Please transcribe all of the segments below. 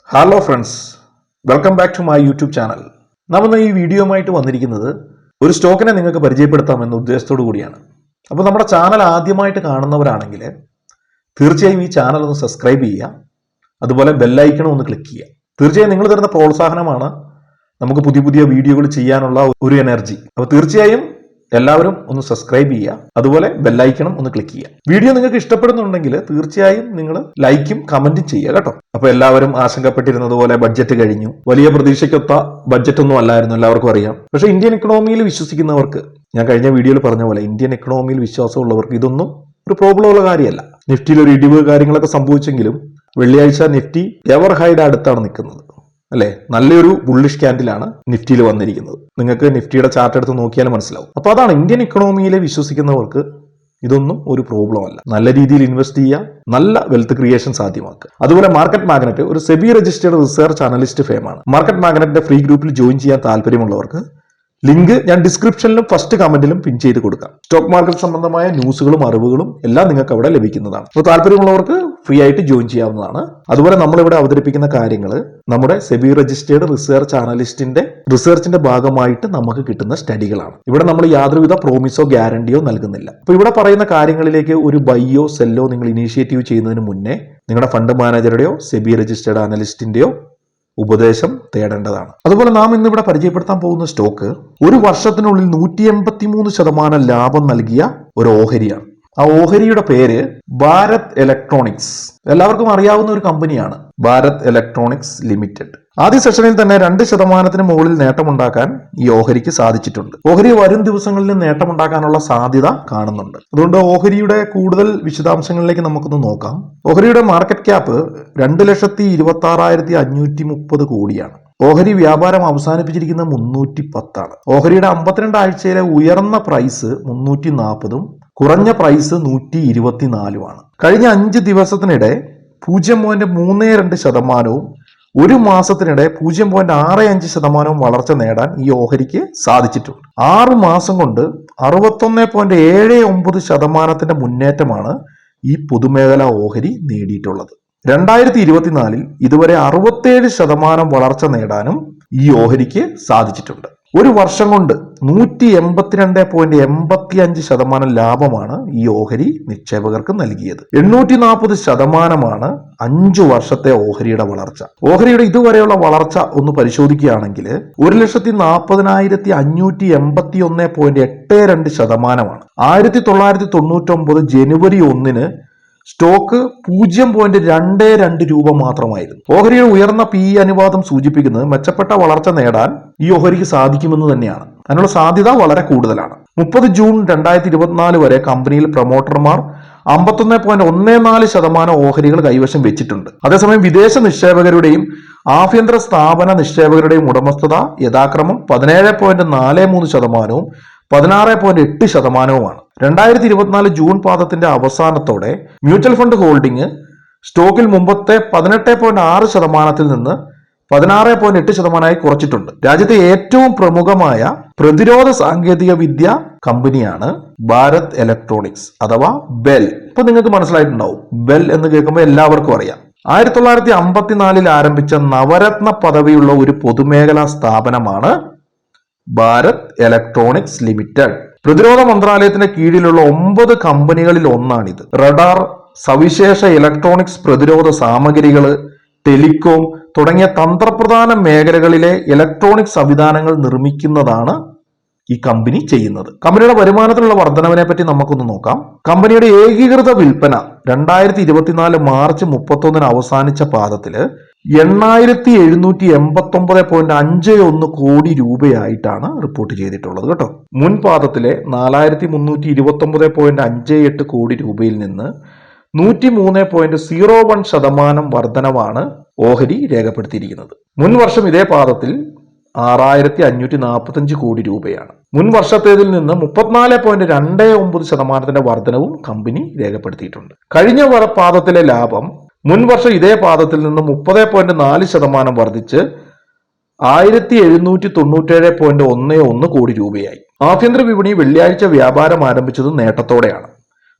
Hello friends, welcome back to my YouTube channel. നാം ഇന്ന് ഈ വീഡിയോയുമായിട്ട് വന്നിരിക്കുന്നത് ഒരു സ്റ്റോക്കിനെ നിങ്ങൾക്ക് പരിചയപ്പെടുത്താമെന്ന ഉദ്ദേശത്തോടു കൂടിയാണ്. അപ്പോൾ നമ്മുടെ ചാനൽ ആദ്യമായിട്ട് കാണുന്നവരാണെങ്കിൽ തീർച്ചയായും ഈ ചാനൽ ഒന്ന് സബ്സ്ക്രൈബ് ചെയ്യുക, അതുപോലെ ബെല്ലൈക്കൺ ഒന്ന് ക്ലിക്ക് ചെയ്യുക. തീർച്ചയായും നിങ്ങൾ തരുന്ന പ്രോത്സാഹനമാണ് നമുക്ക് പുതിയ പുതിയ വീഡിയോകൾ ചെയ്യാനുള്ള ഒരു എനർജി. അപ്പോൾ തീർച്ചയായും എല്ലാവരും ഒന്ന് സബ്സ്ക്രൈബ് ചെയ്യുക, അതുപോലെ ബെല്ലൈക്കണും ഒന്ന് ക്ലിക്ക് ചെയ്യുക. വീഡിയോ നിങ്ങൾക്ക് ഇഷ്ടപ്പെടുന്നുണ്ടെങ്കിൽ തീർച്ചയായും നിങ്ങൾ ലൈക്കും കമന്റും ചെയ്യുക കേട്ടോ. അപ്പൊ എല്ലാവരും ആശങ്കപ്പെട്ടിരുന്നത് പോലെ ബഡ്ജറ്റ് കഴിഞ്ഞു, വലിയ പ്രതീക്ഷയ്ക്കൊത്ത ബഡ്ജറ്റ് ഒന്നും അല്ലായിരുന്നു, എല്ലാവർക്കും അറിയാം. പക്ഷേ ഇന്ത്യൻ എക്കണോമിയിൽ വിശ്വസിക്കുന്നവർക്ക്, ഞാൻ കഴിഞ്ഞ വീഡിയോയിൽ പറഞ്ഞ പോലെ ഇന്ത്യൻ എക്കണോമിയിൽ വിശ്വാസമുള്ളവർക്ക് ഇതൊന്നും ഒരു പ്രോബ്ലം ഉള്ള കാര്യമല്ല. നിഫ്റ്റിയിൽ ഒരു ഇടിവ് കാര്യങ്ങളൊക്കെ സംഭവിച്ചെങ്കിലും വെള്ളിയാഴ്ച നിഫ്റ്റി എവർ ഹൈഡ് അടുത്താണ് നിൽക്കുന്നത്, അല്ലെ? നല്ലൊരു ബുള്ളിഷ് ക്യാൻഡിലാണ് നിഫ്റ്റിയിൽ വന്നിരിക്കുന്നത്. നിങ്ങൾക്ക് നിഫ്റ്റിയുടെ ചാർട്ട് എടുത്ത് നോക്കിയാൽ മനസ്സിലാവും. അപ്പൊ അതാണ്, ഇന്ത്യൻ ഇക്കണോമിയിലെ വിശ്വസിക്കുന്നവർക്ക് ഇതൊന്നും ഒരു പ്രോബ്ലം അല്ല. നല്ല രീതിയിൽ ഇൻവെസ്റ്റ് ചെയ്യുക, നല്ല വെൽത്ത് ക്രിയേഷൻ സാധ്യമാക്കുക. അതുപോലെ മാർക്കറ്റ് മാഗ്നറ്റ് ഒരു സെബി രജിസ്റ്റേർഡ് റിസർച്ച് അനലിസ്റ്റ് ഫേമാണ്. മാർക്കറ്റ് മാഗ്നറ്റിന്റെ ഫ്രീ ഗ്രൂപ്പിൽ ജോയിൻ ചെയ്യാൻ താല്പര്യമുള്ളവർക്ക് ലിങ്ക് ഞാൻ ഡിസ്ക്രിപ്ഷനിലും ഫസ്റ്റ് കമന്റിലും പിൻ ചെയ്ത് കൊടുക്കാം. സ്റ്റോക്ക് മാർക്കറ്റ് സംബന്ധമായ ന്യൂസുകളും അറിവുകളും എല്ലാം നിങ്ങൾക്ക് അവിടെ ലഭിക്കുന്നതാണ്. അപ്പോൾ താല്പര്യമുള്ളവർക്ക് ഫ്രീ ആയിട്ട് ജോയിൻ ചെയ്യാവുന്നതാണ്. അതുപോലെ നമ്മളിവിടെ അവതരിപ്പിക്കുന്ന കാര്യങ്ങൾ നമ്മുടെ സെബി രജിസ്റ്റേർഡ് റിസർച്ച് അനലിസ്റ്റിന്റെ റിസർച്ചിന്റെ ഭാഗമായിട്ട് നമുക്ക് കിട്ടുന്ന സ്റ്റഡികളാണ്. ഇവിടെ നമ്മൾ യാതൊരുവിധ പ്രോമിസോ ഗ്യാരണ്ടിയോ നൽകുന്നില്ല. അപ്പോൾ ഇവിടെ പറയുന്ന കാര്യങ്ങളിലേക്ക് ഒരു ബൈയോ സെല്ലോ നിങ്ങൾ ഇനീഷ്യേറ്റീവ് ചെയ്യുന്നതിന് മുന്നേ നിങ്ങളുടെ ഫണ്ട് മാനേജറുടെയോ സെബി രജിസ്റ്റേർഡ് അനലിസ്റ്റിന്റെയോ ഉപദേശം തേടേണ്ടതാണ്. അതുപോലെ നാം ഇന്നിവിടെ പരിചയപ്പെടുത്താൻ പോകുന്ന സ്റ്റോക്ക് ഒരു വർഷത്തിനുള്ളിൽ 183% ലാഭം നൽകിയ ഒരു ഓഹരിയാണ്. ആ ഓഹരിയുടെ പേര് ഭാരത് ഇലക്ട്രോണിക്സ്. എല്ലാവർക്കും അറിയാവുന്ന ഒരു കമ്പനിയാണ് ഭാരത് ഇലക്ട്രോണിക്സ് ലിമിറ്റഡ്. ആദ്യ സെഷനിൽ തന്നെ 2% മുകളിൽ നേട്ടമുണ്ടാക്കാൻ ഈ ഓഹരിക്ക് സാധിച്ചിട്ടുണ്ട്. ഓഹരി വരും ദിവസങ്ങളിൽ നേട്ടമുണ്ടാക്കാനുള്ള സാധ്യത കാണുന്നുണ്ട്. അതുകൊണ്ട് ഓഹരിയുടെ കൂടുതൽ വിശദാംശങ്ങളിലേക്ക് നമുക്കൊന്ന് നോക്കാം. ഓഹരിയുടെ മാർക്കറ്റ് ക്യാപ്പ് 2,26,530 കോടിയാണ്. ഓഹരി വ്യാപാരം അവസാനിപ്പിച്ചിരിക്കുന്ന 310 ഓഹരിയുടെ 52 ആഴ്ചയിലെ ഉയർന്ന പ്രൈസ് 340 കുറഞ്ഞ പ്രൈസ് 124 കഴിഞ്ഞ 5 ദിവസത്തിനിടെ 0.32% ഒരു മാസത്തിനിടെ 0.65% വളർച്ച നേടാൻ ഈ ഓഹരിക്ക് സാധിച്ചിട്ടുണ്ട്. 6 മാസം കൊണ്ട് 61.79% മുന്നേറ്റമാണ് ഈ പൊതുമേഖലാ ഓഹരി നേടിയിട്ടുള്ളത്. 2024 ഇതുവരെ 67% വളർച്ച നേടാനും ഈ ഓഹരിക്ക് സാധിച്ചിട്ടുണ്ട്. ഒരു വർഷം കൊണ്ട് 182.85% ലാഭമാണ് ഈ ഓഹരി നിക്ഷേപകർക്ക് നൽകിയത്. 840% 5 വർഷത്തെ ഓഹരിയുടെ വളർച്ച. ഓഹരിയുടെ ഇതുവരെയുള്ള വളർച്ച ഒന്ന് പരിശോധിക്കുകയാണെങ്കിൽ 1,40,581.82% 1999 ജനുവരി 1 സ്റ്റോക്ക് 0.22 രൂപ മാത്രമായിരുന്നു. ഓഹരിയുടെ ഉയർന്ന PE അനുപാതം സൂചിപ്പിക്കുന്നത് മെച്ചപ്പെട്ട വളർച്ച നേടാൻ ഈ ഓഹരിക്ക് സാധിക്കുമെന്ന് തന്നെയാണ്. അതിനുള്ള സാധ്യത വളരെ കൂടുതലാണ്. 30 ജൂൺ 2024 വരെ കമ്പനിയിൽ പ്രൊമോട്ടർമാർ 51.14% ഓഹരികൾ കൈവശം വെച്ചിട്ടുണ്ട്. അതേസമയം വിദേശ നിക്ഷേപകരുടെയും ആഭ്യന്തര സ്ഥാപന നിക്ഷേപകരുടെയും ഉടമസ്ഥത യഥാക്രമം 17.43% 16.8%. 2024 ജൂൺ പാദത്തിന്റെ അവസാനത്തോടെ മ്യൂച്വൽ ഫണ്ട് ഹോൾഡിംഗ് സ്റ്റോക്കിൽ മുമ്പത്തെ 18.6% നിന്ന് 16.8% കുറച്ചിട്ടുണ്ട്. രാജ്യത്തെ ഏറ്റവും പ്രമുഖമായ പ്രതിരോധ സാങ്കേതിക വിദ്യ കമ്പനിയാണ് ഭാരത് ഇലക്ട്രോണിക്സ് അഥവാ ബെൽ. ഇപ്പൊ നിങ്ങൾക്ക് മനസ്സിലായിട്ടുണ്ടാവും, ബെൽ എന്ന് കേൾക്കുമ്പോൾ എല്ലാവർക്കും അറിയാം. 1954 ആരംഭിച്ച നവരത്ന പദവിയുള്ള ഒരു പൊതുമേഖലാ സ്ഥാപനമാണ് ഭാരത് ഇലക്ട്രോണിക്സ് ലിമിറ്റഡ്. പ്രതിരോധ മന്ത്രാലയത്തിന്റെ കീഴിലുള്ള 9 കമ്പനികളിൽ ഒന്നാണിത്. റഡാർ, സവിശേഷ ഇലക്ട്രോണിക്സ് പ്രതിരോധ സാമഗ്രികൾ, ടെലികോം തുടങ്ങിയ തന്ത്രപ്രധാന മേഖലകളിലെ ഇലക്ട്രോണിക് സംവിധാനങ്ങൾ നിർമ്മിക്കുന്നതാണ് ഈ കമ്പനി ചെയ്യുന്നത്. കമ്പനിയുടെ വരുമാനത്തിലുള്ള വർധനവിനെ പറ്റി നമുക്കൊന്ന് നോക്കാം. കമ്പനിയുടെ ഏകീകൃത വിൽപ്പന 2024 മാർച്ച് 31 അവസാനിച്ച പാദത്തില് 8,789.51 കോടി രൂപയായിട്ടാണ് റിപ്പോർട്ട് ചെയ്തിട്ടുള്ളത് കേട്ടോ. മുൻ പാദത്തിലെ 4,329.58 കോടി രൂപയിൽ നിന്ന് 103.01% വർധനവാണ് ഓഹരി രേഖപ്പെടുത്തിയിരിക്കുന്നത്. മുൻ വർഷം ഇതേ പാദത്തിൽ 6,545 കോടി രൂപയാണ്. മുൻ വർഷത്തേതിൽ നിന്ന് 34.29% വർധനവും കമ്പനി രേഖപ്പെടുത്തിയിട്ടുണ്ട്. കഴിഞ്ഞ പാദത്തിലെ ലാഭം മുൻ വർഷം ഇതേ പാദത്തിൽ നിന്ന് 30.4% വർദ്ധിച്ച് 1,797.11 കോടി രൂപയായി. ആഭ്യന്തര വിപണി വെള്ളിയാഴ്ച വ്യാപാരം ആരംഭിച്ചത് നേട്ടത്തോടെയാണ്.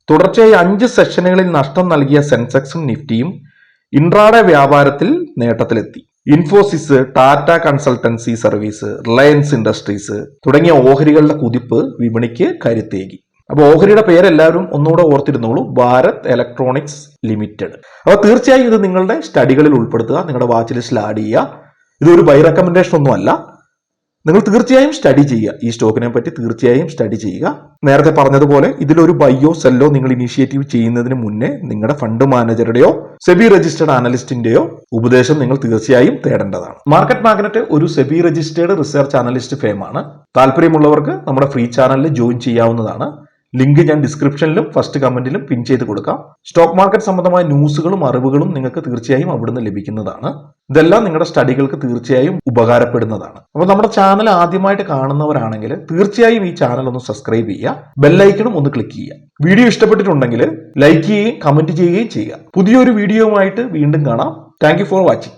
തുടർച്ചയായി 5 സെഷനുകളിൽ നഷ്ടം നൽകിയ സെൻസെക്സും നിഫ്റ്റിയും ഇൻട്രാഡേ വ്യാപാരത്തിൽ നേട്ടത്തിലെത്തി. Infosys, Tata consultancy service, Reliance industries തുടങ്ങിയ ഓഹരികളുടെ കുതിപ്പ് വിപണിക്ക് കരുത്തേകി. അപ്പൊ ഓഹരിയുടെ പേരെല്ലാവരും ഒന്നുകൂടെ ഓർത്തിരുന്നോളൂ, ഭാരത് ഇലക്ട്രോണിക്സ് ലിമിറ്റഡ്. അപ്പൊ തീർച്ചയായും ഇത് നിങ്ങളുടെ സ്റ്റഡികളിൽ ഉൾപ്പെടുത്തുക, നിങ്ങളുടെ വാച്ച് ലിസ്റ്റിൽ ആഡ് ചെയ്യുക. ഇതൊരു ബൈ റെക്കമെൻഡേഷൻ ഒന്നും അല്ല. നിങ്ങൾ തീർച്ചയായും സ്റ്റഡി ചെയ്യുക, ഈ സ്റ്റോക്കിനെ പറ്റി തീർച്ചയായും സ്റ്റഡി ചെയ്യുക. നേരത്തെ പറഞ്ഞതുപോലെ ഇതിലൊരു ബൈയോ സെല്ലോ നിങ്ങൾ ഇനീഷ്യേറ്റീവ് ചെയ്യുന്നതിന് മുന്നേ നിങ്ങളുടെ ഫണ്ട് മാനേജറുടെയോ സെബി രജിസ്റ്റേർഡ് അനലിസ്റ്റിന്റെയോ ഉപദേശം നിങ്ങൾ തീർച്ചയായും തേടേണ്ടതാണ്. മാർക്കറ്റ് മാഗ്നറ്റ് ഒരു സെബി രജിസ്റ്റേർഡ് റിസർച്ച് അനലിസ്റ്റ് ഫേമാണ്. താല്പര്യമുള്ളവർക്ക് നമ്മുടെ ഫ്രീ ചാനലിൽ ജോയിൻ ചെയ്യാവുന്നതാണ്. ലിങ്ക് ഞാൻ ഡിസ്ക്രിപ്ഷനിലും ഫസ്റ്റ് കമന്റിലും പിൻ ചെയ്ത് കൊടുക്കാം. സ്റ്റോക്ക് മാർക്കറ്റ് സംബന്ധമായ ന്യൂസുകളും അറിവുകളും നിങ്ങൾക്ക് തീർച്ചയായും അവിടുന്ന് ലഭിക്കുന്നതാണ്. ഇതെല്ലാം നിങ്ങളുടെ സ്റ്റഡികൾക്ക് തീർച്ചയായും ഉപകാരപ്പെടുന്നതാണ്. അപ്പോൾ നമ്മുടെ ചാനൽ ആദ്യമായിട്ട് കാണുന്നവരാണെങ്കിൽ തീർച്ചയായും ഈ ചാനൽ ഒന്ന് സബ്സ്ക്രൈബ് ചെയ്യുക, ബെല്ലൈക്കണും ഒന്ന് ക്ലിക്ക് ചെയ്യുക. വീഡിയോ ഇഷ്ടപ്പെട്ടിട്ടുണ്ടെങ്കിൽ ലൈക്ക് ചെയ്യുകയും കമന്റ് ചെയ്യുകയും ചെയ്യുക. പുതിയൊരു വീഡിയോയുമായിട്ട് വീണ്ടും കാണാം. Thank you for watching.